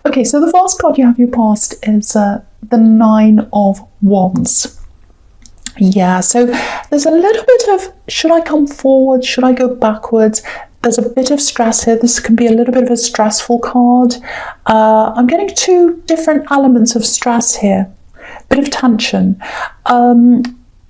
Okay, so the first card you have your past is the Nine of Wands. Yeah, so there's a little bit of, should I come forward? Should I go backwards? There's a bit of stress here. This can be a little bit of a stressful card. I'm getting two different elements of stress here. Bit of tension.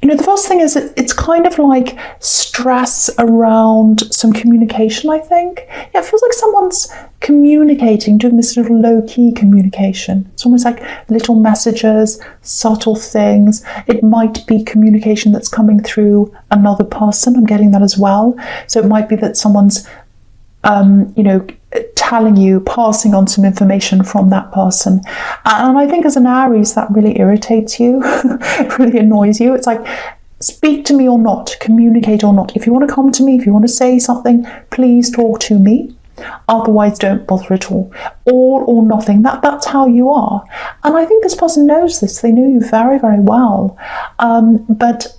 The first thing is it's kind of like stress around some communication, I think. Yeah, it feels like someone's communicating, doing this little low-key communication. It's almost like little messages, subtle things. It might be communication that's coming through another person. I'm getting that as well. So it might be that someone's telling you, passing on some information from that person. And I think as an Aries, that really irritates you, really annoys you. It's like, speak to me or not, communicate or not. If you want to come to me, if you want to say something, please talk to me. Otherwise, don't bother at all. All or nothing. That's how you are. And I think this person knows this. They know you very, very well. But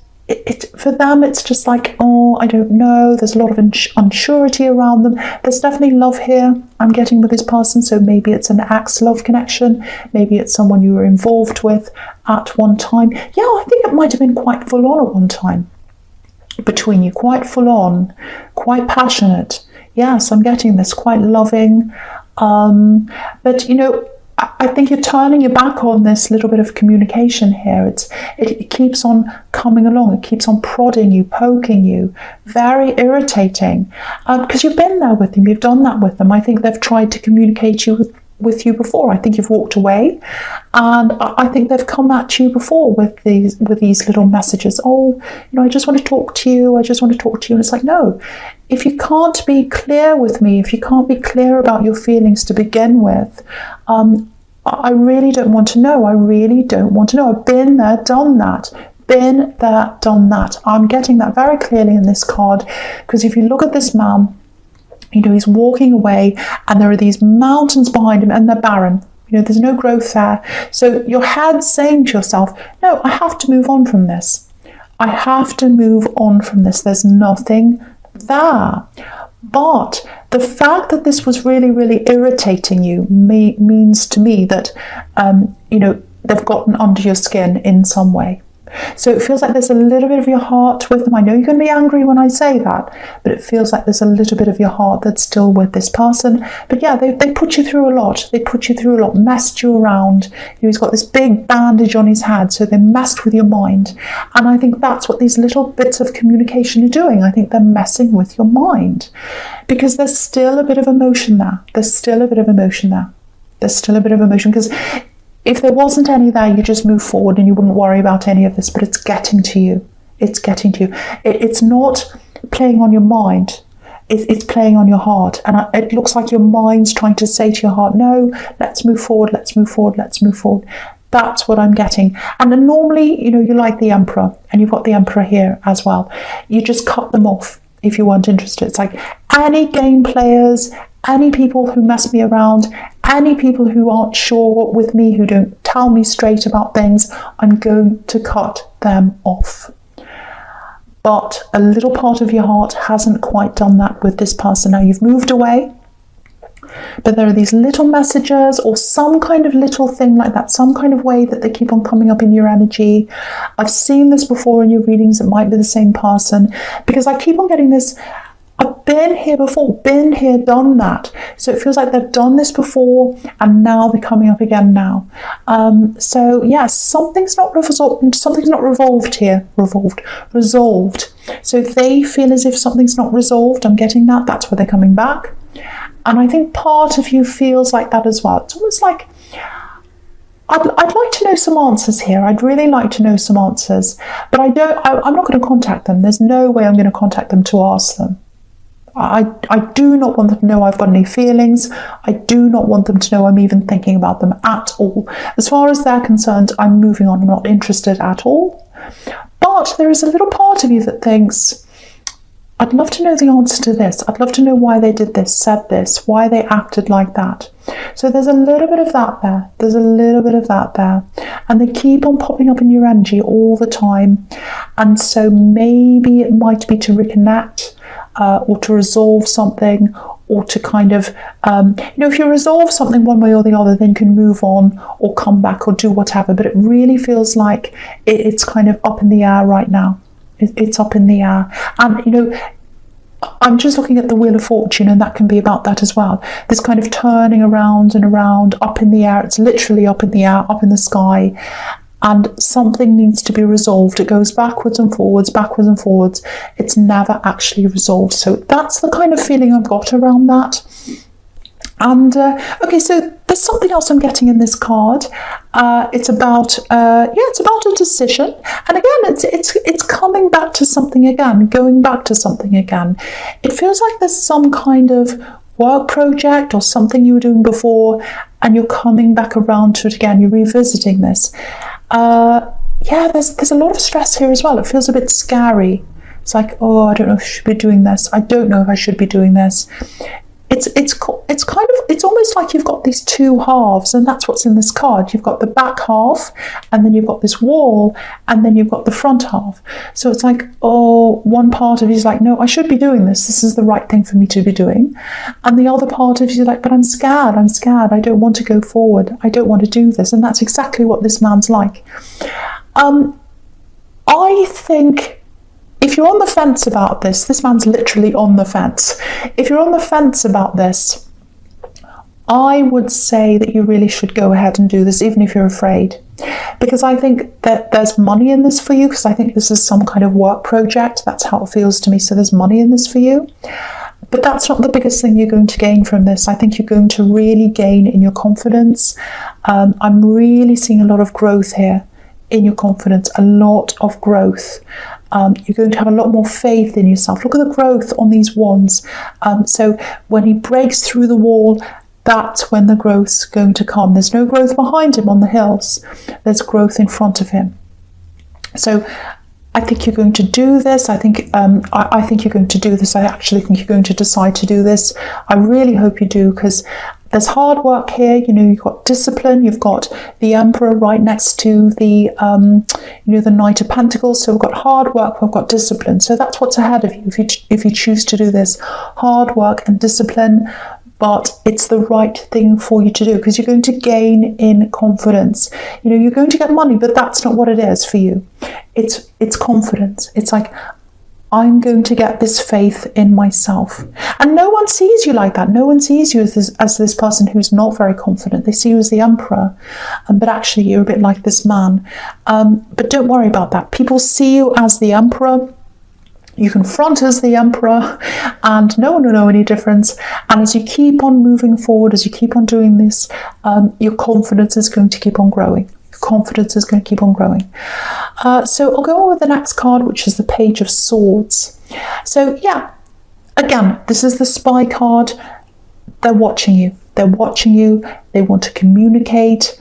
for them, it's just like, oh, I don't know. There's a lot of unsurety around them. There's definitely love here I'm getting with this person. So maybe it's an ex-love connection. Maybe it's someone you were involved with at one time. Yeah, I think it might have been quite full on at one time between you. Quite full on, quite passionate. Yes, I'm getting this, quite loving. But, I think you're turning your back on this little bit of communication here. It keeps on coming along. It keeps on prodding you, poking you. Very irritating. Because you've been there with them. You've done that with them. I think they've tried to communicate with you before. I think you've walked away. And I think they've come at you before with these little messages. Oh, I just want to talk to you. I just want to talk to you. And it's like, no. If you can't be clear with me, if you can't be clear about your feelings to begin with, I really don't want to know. I really don't want to know. I've been there, done that. Been there, done that. I'm getting that very clearly in this card, because if you look at this man, he's walking away and there are these mountains behind him and they're barren. There's no growth there. So your head's saying to yourself, no, I have to move on from this. I have to move on from this. There's nothing there. But the fact that this was really, really irritating you means to me that, they've gotten under your skin in some way. So it feels like there's a little bit of your heart with them. I know you're going to be angry when I say that, but it feels like there's a little bit of your heart that's still with this person. But yeah, they put you through a lot. They put you through a lot, messed you around. He's got this big bandage on his head, so they messed with your mind. And I think that's what these little bits of communication are doing. I think they're messing with your mind, because there's still a bit of emotion there. There's still a bit of emotion there. There's still a bit of emotion, because if there wasn't any there, you just move forward and you wouldn't worry about any of this, but it's getting to you. It's getting to you. It's not playing on your mind. It's playing on your heart. And it looks like your mind's trying to say to your heart, no, let's move forward, let's move forward, let's move forward. That's what I'm getting. And then normally, you like the Emperor, and you've got the Emperor here as well. You just cut them off if you weren't interested. It's like any game players, any people who mess me around, any people who aren't sure with me, who don't tell me straight about things, I'm going to cut them off. But a little part of your heart hasn't quite done that with this person. Now you've moved away, but there are these little messages or some kind of little thing like that, some kind of way that they keep on coming up in your energy. I've seen this before in your readings. It might be the same person, because I keep on getting this, I've been here before, been here, done that. So it feels like they've done this before and now they're coming up again now. So yeah, something's not resolved here. Resolved. So if they feel as if something's not resolved, I'm getting that. That's where they're coming back. And I think part of you feels like that as well. It's almost like, I'd like to know some answers here. I'd really like to know some answers. But I'm not going to contact them. There's no way I'm going to contact them to ask them. I do not want them to know I've got any feelings. I do not want them to know I'm even thinking about them at all. As far as they're concerned, I'm moving on. I'm not interested at all. But there is a little part of you that thinks, I'd love to know the answer to this. I'd love to know why they did this, said this, why they acted like that. So there's a little bit of that there. There's a little bit of that there. And they keep on popping up in your energy all the time. And so maybe it might be to reconnect, or to resolve something, or to kind of, if you resolve something one way or the other, then you can move on or come back or do whatever. But it really feels like it's kind of up in the air right now. It's up in the air. And, I'm just looking at the Wheel of Fortune, and that can be about that as well. This kind of turning around and around, up in the air. It's literally up in the air, up in the sky. And something needs to be resolved. It goes backwards and forwards, backwards and forwards. It's never actually resolved. So that's the kind of feeling I've got around that. And okay, so there's something else I'm getting in this card. It's about a decision, and again, it's coming back to something again, going back to something again. It feels like there's some kind of work project or something you were doing before, and you're coming back around to it again. You're revisiting this. There's a lot of stress here as well. It feels a bit scary. It's like, oh, I don't know if I should be doing this. I don't know if I should be doing this. It's almost like you've got these two halves, and that's what's in this card. You've got the back half, and then you've got this wall, and then you've got the front half. So it's like, oh, one part of you is like, no, I should be doing this. This is the right thing for me to be doing. And the other part of you is like, but I'm scared. I don't want to go forward. I don't want to do this. And that's exactly what this man's like. I think if you're on the fence about this man's literally on the fence. If you're on the fence about this, I would say that you really should go ahead and do this, even if you're afraid. Because I think that there's money in this for you, because I think this is some kind of work project. That's how it feels to me. So there's money in this for you. But that's not the biggest thing you're going to gain from this. I think you're going to really gain in your confidence. I'm really seeing a lot of growth here in your confidence, a lot of growth. You're going to have a lot more faith in yourself. Look at the growth on these wands. So when he breaks through the wall, that's when the growth's going to come. There's no growth behind him on the hills. There's growth in front of him. So I think you're going to do this. I think you're going to do this. I actually think you're going to decide to do this. I really hope you do, because there's hard work here. You've got discipline. You've got the Emperor right next to the the Knight of Pentacles. So we've got hard work. We've got discipline. So that's what's ahead of you if you choose to do this. Hard work and discipline. But it's the right thing for you to do, because you're going to gain in confidence. You're going to get money, but that's not what it is for you. It's confidence. It's like, I'm going to get this faith in myself. And no one sees you like that. No one sees you as this person who's not very confident. They see you as the Emperor. But actually, you're a bit like this man. But don't worry about that. People see you as the Emperor. You confront as the Emperor, and no one will know any difference. And as you keep on moving forward, as you keep on doing this, your confidence is going to keep on growing. Your confidence is going to keep on growing. So I'll go on with the next card, which is the Page of Swords. So yeah, again, this is the spy card. They're watching you. They're watching you. They want to communicate.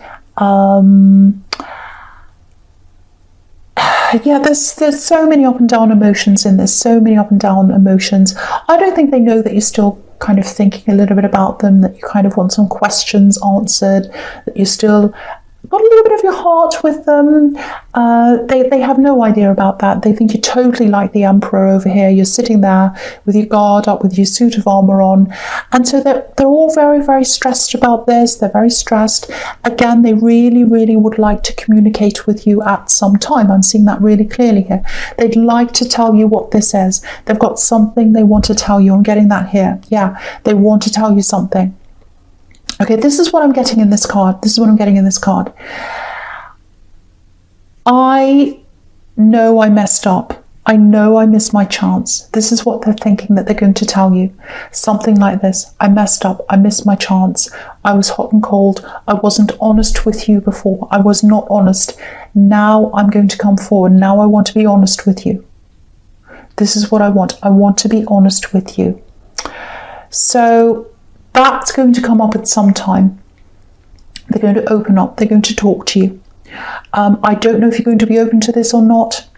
There's so many up and down emotions in this, so many up and down emotions. I don't think they know that you're still kind of thinking a little bit about them, that you kind of want some questions answered, that you still got a little bit of your heart with them. They have no idea about that. They think you're totally like the Emperor over here. You're sitting there with your guard up, with your suit of armor on. And so they're all very, very stressed about this. They're very stressed. Again, they really, really would like to communicate with you at some time. I'm seeing that really clearly here. They'd like to tell you what this is. They've got something they want to tell you. I'm getting that here. Yeah, they want to tell you something. Okay, this is what I'm getting in this card. This is what I'm getting in this card. I know I messed up. I know I missed my chance. This is what they're thinking that they're going to tell you. Something like this. I messed up. I missed my chance. I was hot and cold. I wasn't honest with you before. I was not honest. Now I'm going to come forward. Now I want to be honest with you. This is what I want. I want to be honest with you. So that's going to come up at some time. They're going to open up. They're going to talk to you. I don't know if you're going to be open to this or not.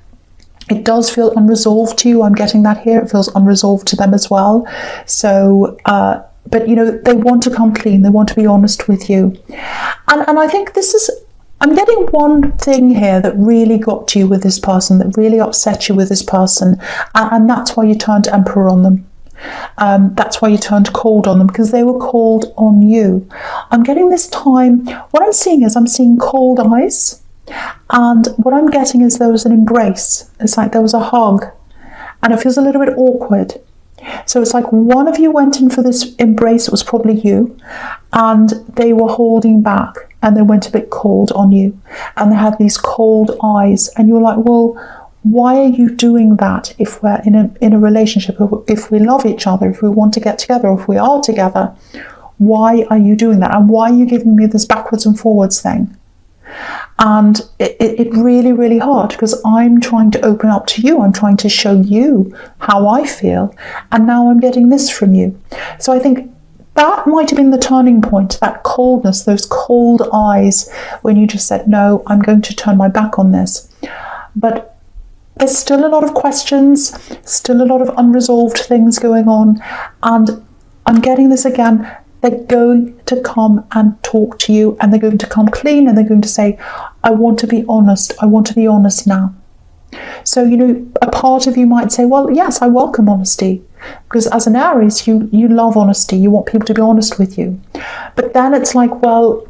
It does feel unresolved to you. I'm getting that here. It feels unresolved to them as well. So, but they want to come clean. They want to be honest with you. And I think this is, I'm getting one thing here that really got to you with this person, that really upset you with this person. And that's why you turned Emperor on them. That's why you turned cold on them, because they were cold on you. I'm getting this time, what I'm seeing is I'm seeing cold eyes, and what I'm getting is there was an embrace. It's like there was a hug, and it feels a little bit awkward. So it's like one of you went in for this embrace, it was probably you, and they were holding back, and they went a bit cold on you, and they had these cold eyes, and you were like, well, why are you doing that? If we're in a relationship, if we love each other, if we want to get together, if we are together, why are you doing that? And why are you giving me this backwards and forwards thing? And it really, really hard, because I'm trying to open up to you. I'm trying to show you how I feel. And now I'm getting this from you. So I think that might have been the turning point, that coldness, those cold eyes, when you just said, no, I'm going to turn my back on this. But there's still a lot of questions, still a lot of unresolved things going on. And I'm getting this again. They're going to come and talk to you, and they're going to come clean, and they're going to say, I want to be honest. I want to be honest now. So, a part of you might say, well, yes, I welcome honesty, because as an Aries, you love honesty. You want people to be honest with you. But then it's like, well,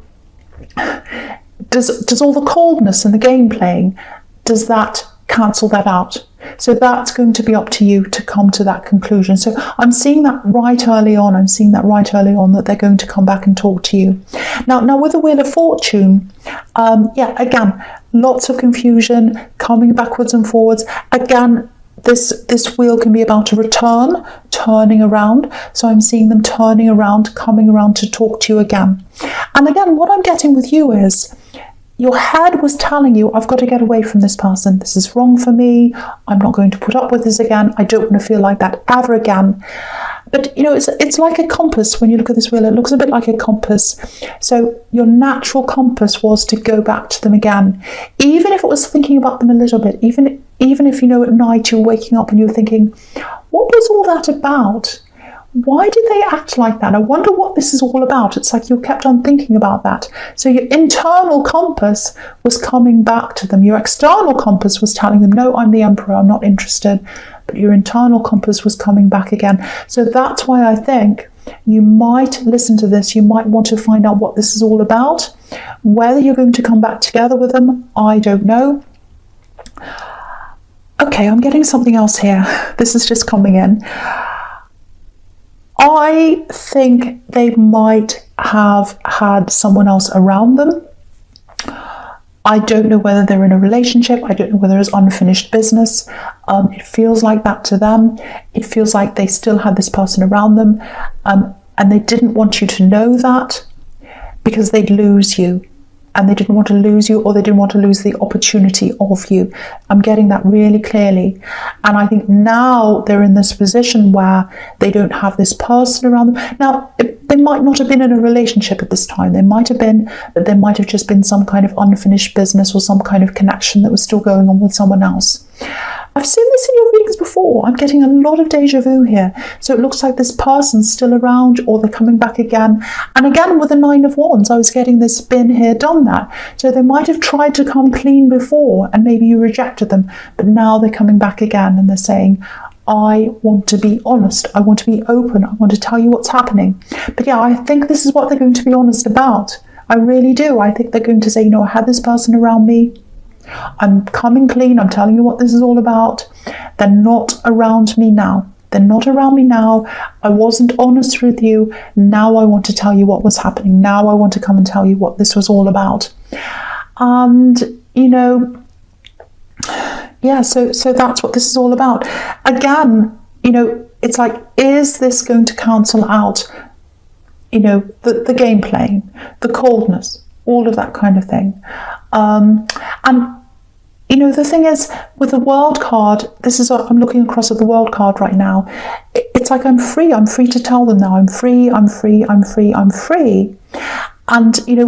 does all the coldness and the game playing, does that cancel that out? So that's going to be up to you to come to that conclusion. So I'm seeing that right early on. That they're going to come back and talk to you. Now with the Wheel of Fortune, again, lots of confusion, coming backwards and forwards. Again, this wheel can be about a return, turning around. So I'm seeing them turning around, coming around to talk to you again. And again, what I'm getting with you is, your head was telling you, I've got to get away from this person. This is wrong for me. I'm not going to put up with this again. I don't want to feel like that ever again. But, it's like a compass. When you look at this wheel, it looks a bit like a compass. So your natural compass was to go back to them again. Even if it was thinking about them a little bit, even if, at night you're waking up and you're thinking, what was all that about? Why did they act like that? I wonder what this is all about. It's like you kept on thinking about that. So your internal compass was coming back to them. Your external compass was telling them, no, I'm the emperor, I'm not interested. But your internal compass was coming back again. So that's why I think you might listen to this. You might want to find out what this is all about. Whether you're going to come back together with them, I don't know. Okay, I'm getting something else here. This is just coming in. I think they might have had someone else around them. I don't know whether they're in a relationship. I don't know whether it's unfinished business. It feels like that to them. It feels like they still had this person around them, and they didn't want you to know that, because they'd lose you. And they didn't want to lose you, or they didn't want to lose the opportunity of you. I'm getting that really clearly. And I think now they're in this position where they don't have this person around them. Now, they might not have been in a relationship at this time. They might have been, but there might have just been some kind of unfinished business or some kind of connection that was still going on with someone else. I've seen this in your readings before. I'm getting a lot of deja vu here. So it looks like this person's still around, or they're coming back again. And again, with the Nine of Wands, I was getting this been here, done that. So they might have tried to come clean before, and maybe you rejected them. But now they're coming back again, and they're saying, I want to be honest. I want to be open. I want to tell you what's happening. But yeah, I think this is what they're going to be honest about. I really do. I think they're going to say, I had this person around me. I'm coming clean. I'm telling you what this is all about. They're not around me now. They're not around me now. I wasn't honest with you. Now I want to tell you what was happening. Now I want to come and tell you what this was all about. And, so that's what this is all about. Again, it's like, is this going to cancel out, the game playing, the coldness, all of that kind of thing? The thing is, with the World card, I'm looking across at the World card right now. It's like I'm free to tell them now. I'm free. And,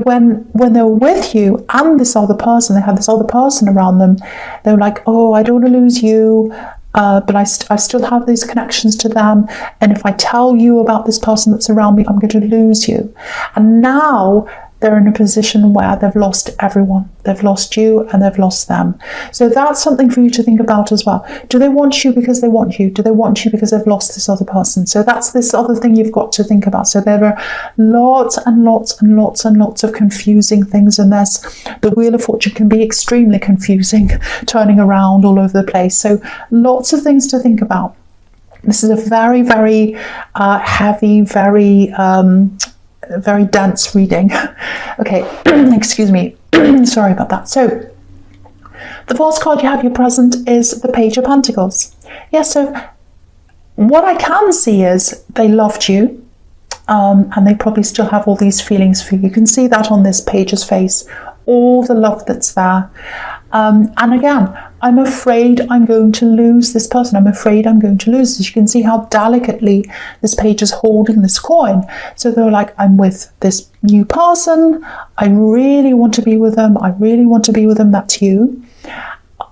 when they were with you and this other person, they had this other person around them, they were like, oh, I don't want to lose you, but I still have these connections to them. And if I tell you about this person that's around me, I'm going to lose you. And now they're in a position where they've lost everyone. They've lost you and they've lost them. So that's something for you to think about as well. Do they want you because they want you? Do they want you because they've lost this other person? So that's this other thing you've got to think about. So there are lots and lots and lots and lots of confusing things in this. The Wheel of Fortune can be extremely confusing, turning around all over the place. So lots of things to think about. This is a very, very heavy, very dense reading. Okay, excuse me. Sorry about that. So the first card you have your present is the Page of Pentacles. Yeah, so what I can see is they loved you, and they probably still have all these feelings for you. You can see that on this page's face, all the love that's there. And again, I'm afraid I'm going to lose this person. I'm afraid I'm going to lose this. You can see how delicately this page is holding this coin. So they're like, I'm with this new person. I really want to be with them. I really want to be with them. That's you.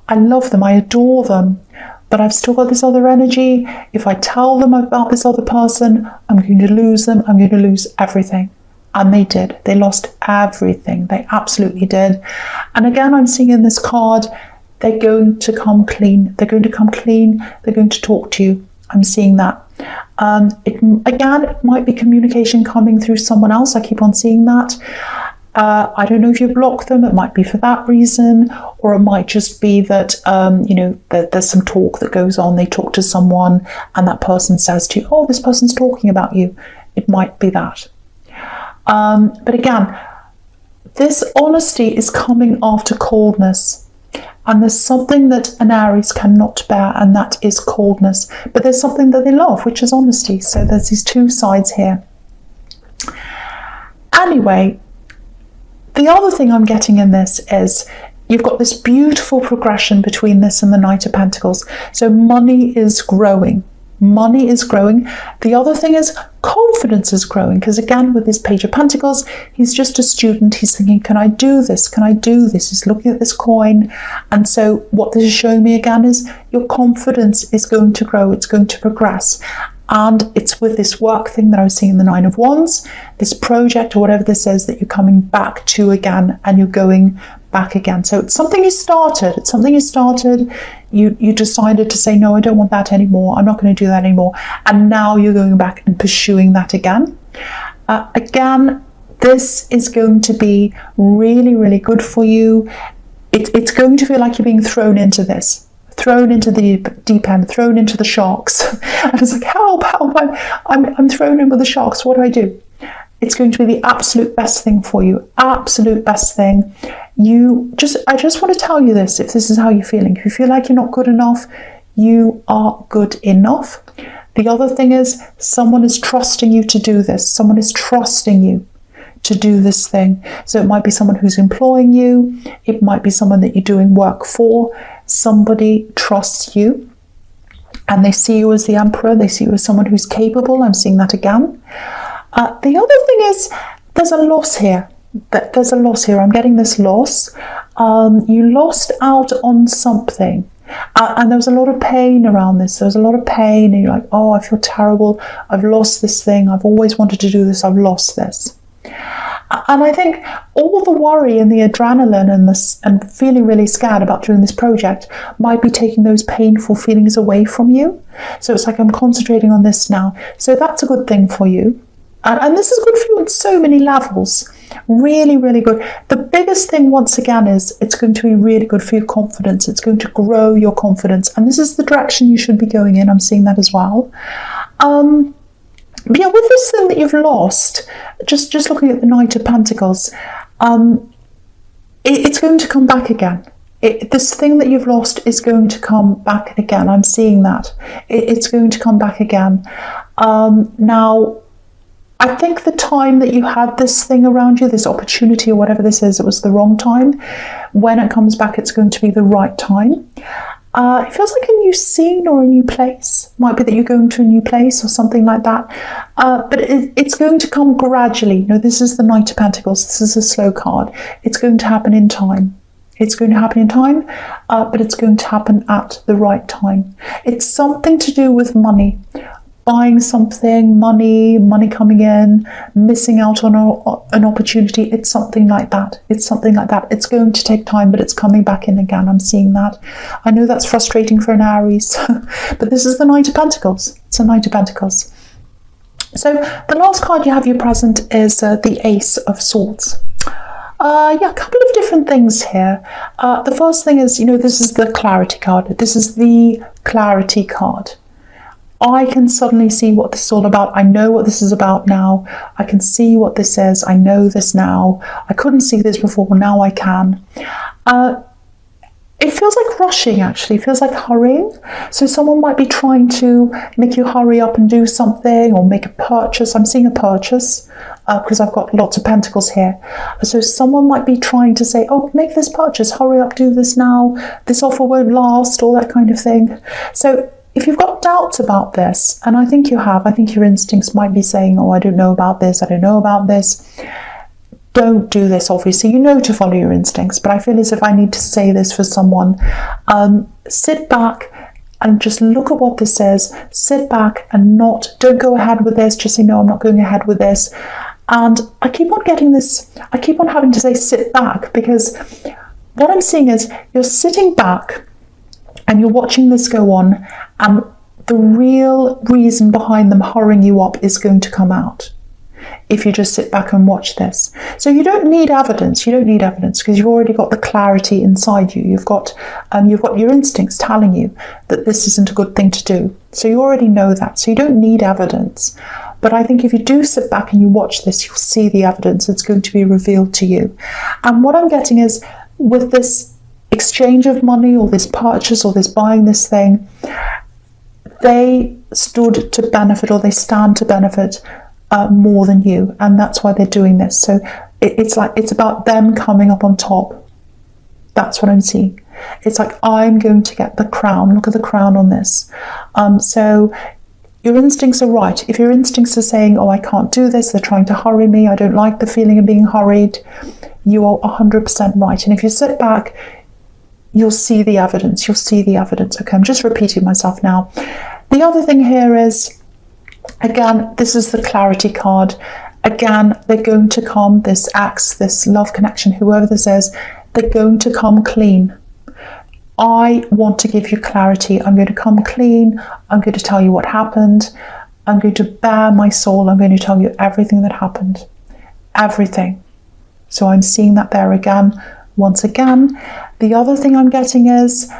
I love them. I adore them. But I've still got this other energy. If I tell them about this other person, I'm going to lose them. I'm going to lose everything. And they did. They lost everything. They absolutely did. And again, I'm seeing in this card, they're going to come clean. They're going to come clean. They're going to talk to you. I'm seeing that. It might be communication coming through someone else. I keep on seeing that. I don't know if you block them. It might be for that reason, or it might just be that, there's some talk that goes on. They talk to someone and that person says to you, oh, this person's talking about you. It might be that. But again, this honesty is coming after coldness. And there's something that an Aries cannot bear, and that is coldness. But there's something that they love, which is honesty. So there's these two sides here. Anyway, the other thing I'm getting in this is you've got this beautiful progression between this and the Knight of Pentacles. So money is growing. Money is growing. The other thing is confidence is growing, because again, with this Page of Pentacles, he's just a student. He's thinking, can I do this? Can I do this? He's looking at this coin. And so what this is showing me again is your confidence is going to grow. It's going to progress. And it's with this work thing that I was seeing in the Nine of Wands, this project or whatever this is, that you're coming back to again, and you're going back again. So it's something you started. It's something you started. You decided to say, no, I don't want that anymore. I'm not going to do that anymore. And now you're going back and pursuing that again. Again, this is going to be really, really good for you. It's going to feel like you're being thrown into this. Thrown into the deep end, thrown into the sharks. And it's like, help, I'm thrown in with the sharks. What do I do? It's going to be the absolute best thing for you. Absolute best thing. I just want to tell you this, if this is how you're feeling. If you feel like you're not good enough, you are good enough. The other thing is, someone is trusting you to do this. Someone is trusting you to do this thing. So it might be someone who's employing you. It might be someone that you're doing work for. Somebody trusts you and they see you as the Emperor. They see you as someone who's capable. I'm seeing that again. The other thing is, there's a loss here. There's a loss here. I'm getting this loss. You lost out on something. And there was a lot of pain around this. There was a lot of pain, and you're like, oh, I feel terrible. I've lost this thing. I've always wanted to do this. I've lost this. And I think all the worry and the adrenaline and feeling really scared about doing this project might be taking those painful feelings away from you. So it's like, I'm concentrating on this now. So that's a good thing for you. And this is good for you on so many levels. Really, really good. The biggest thing, once again, is it's going to be really good for your confidence. It's going to grow your confidence. And this is the direction you should be going in. I'm seeing that as well. But yeah, with this thing that you've lost, just looking at the Knight of Pentacles, it's going to come back again. This thing that you've lost is going to come back again. I'm seeing that. It's going to come back again. Now, I think the time that you had this thing around you, this opportunity or whatever this is, it was the wrong time. When it comes back, it's going to be the right time. It feels like a new scene or a new place. Might be that you're going to a new place or something like that. But it's going to come gradually. You know, this is the Knight of Pentacles. This is a slow card. It's going to happen in time. It's going to happen in time, but it's going to happen at the right time. It's something to do with money. buying something, money coming in, missing out on an opportunity. It's something like that. It's something like that. It's going to take time, but it's coming back in again. I'm seeing that. I know that's frustrating for an Aries, but this is the Knight of Pentacles. It's a Knight of Pentacles. So the last card you have your present is the Ace of Swords. Yeah, a couple of different things here. The first thing is, this is the clarity card. This is the clarity card. I can suddenly see what this is all about. I know what this is about now. I can see what this is. I know this now. I couldn't see this before. Now I can. It feels like rushing, actually. It feels like hurrying. So someone might be trying to make you hurry up and do something or make a purchase. I'm seeing a purchase because I've got lots of pentacles here. So someone might be trying to say, oh, make this purchase, hurry up, do this now. This offer won't last, all that kind of thing. So if you've got doubts about this, and I think you have, I think your instincts might be saying, oh, I don't know about this, I don't know about this. Don't do this, obviously. You know to follow your instincts, but I feel as if I need to say this for someone. Sit back and just look at what this says. Sit back and don't go ahead with this. Just say, no, I'm not going ahead with this. And I keep on getting this, I keep on having to say sit back, because what I'm seeing is you're sitting back and you're watching this go on, and the real reason behind them hurrying you up is going to come out if you just sit back and watch this. So you don't need evidence. You don't need evidence because you've already got the clarity inside you. You've got your instincts telling you that this isn't a good thing to do. So you already know that. So you don't need evidence. But I think if you do sit back and you watch this, you'll see the evidence. It's going to be revealed to you. And what I'm getting is, with this exchange of money or this purchase or this buying this thing, they stood to benefit, or they stand to benefit more than you, and that's why they're doing this. So it's like it's about them coming up on top. That's what I'm seeing. It's like, I'm going to get the crown. Look at the crown on this. So your instincts are right. If your instincts are saying, oh, I can't do this, they're trying to hurry me, I don't like the feeling of being hurried, you are 100% right. And if you sit back, you'll see the evidence. You'll see the evidence. Okay, I'm just repeating myself now. The other thing here is, again, this is the clarity card. Again, they're going to come, this axe, this love connection, whoever this is, they're going to come clean. I want to give you clarity. I'm going to come clean. I'm going to tell you what happened. I'm going to bare my soul. I'm going to tell you everything that happened. Everything. So I'm seeing that there again, once again. The other thing I'm getting is,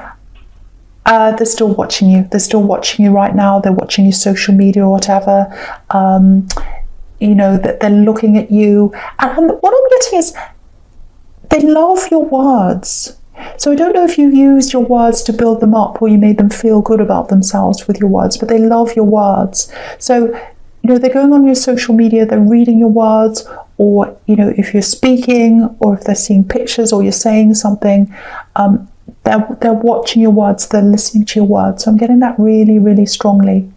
they're still watching you. They're still watching you right now. They're watching your social media or whatever. That they're looking at you. And what I'm getting is, they love your words. So I don't know if you used your words to build them up or you made them feel good about themselves with your words, but they love your words. So, they're going on your social media, they're reading your words, or, if you're speaking or if they're seeing pictures or you're saying something, they're watching your words, they're listening to your words. So I'm getting that really, really strongly,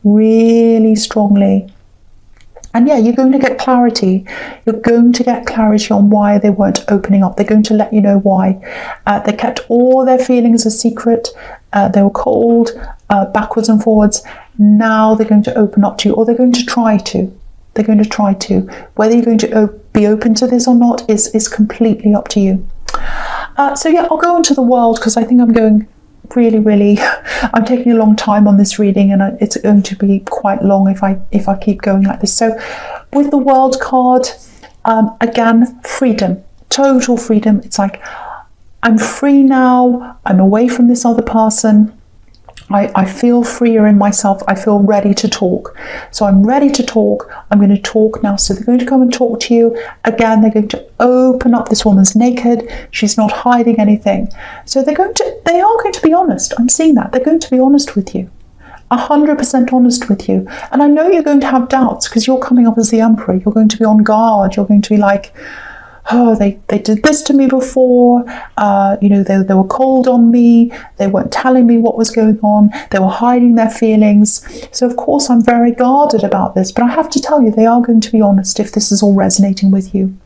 really strongly. And yeah, you're going to get clarity. You're going to get clarity on why they weren't opening up. They're going to let you know why. They kept all their feelings a secret. They were cold, backwards and forwards. Now they're going to open up to you, or they're going to try to. They're going to try to. Whether you're going to be open to this or not is completely up to you. So yeah, I'll go into the world because I think I'm going really, I'm taking a long time on this reading, and it's going to be quite long if I keep going like this. So with the world card, again, freedom, total freedom. It's like, I'm free now, I'm away from this other person, I feel freer in myself, I feel ready to talk. So I'm ready to talk, I'm going to talk now. So they're going to come and talk to you. Again, they're going to open up. This woman's naked, she's not hiding anything. So they are going to be honest. I'm seeing that. They're going to be honest with you. 100% honest with you. And I know you're going to have doubts because you're coming up as the Emperor. You're going to be on guard. You're going to be like, oh, they did this to me before, they were cold on me, they weren't telling me what was going on, they were hiding their feelings. So of course I'm very guarded about this, but I have to tell you, they are going to be honest if this is all resonating with you.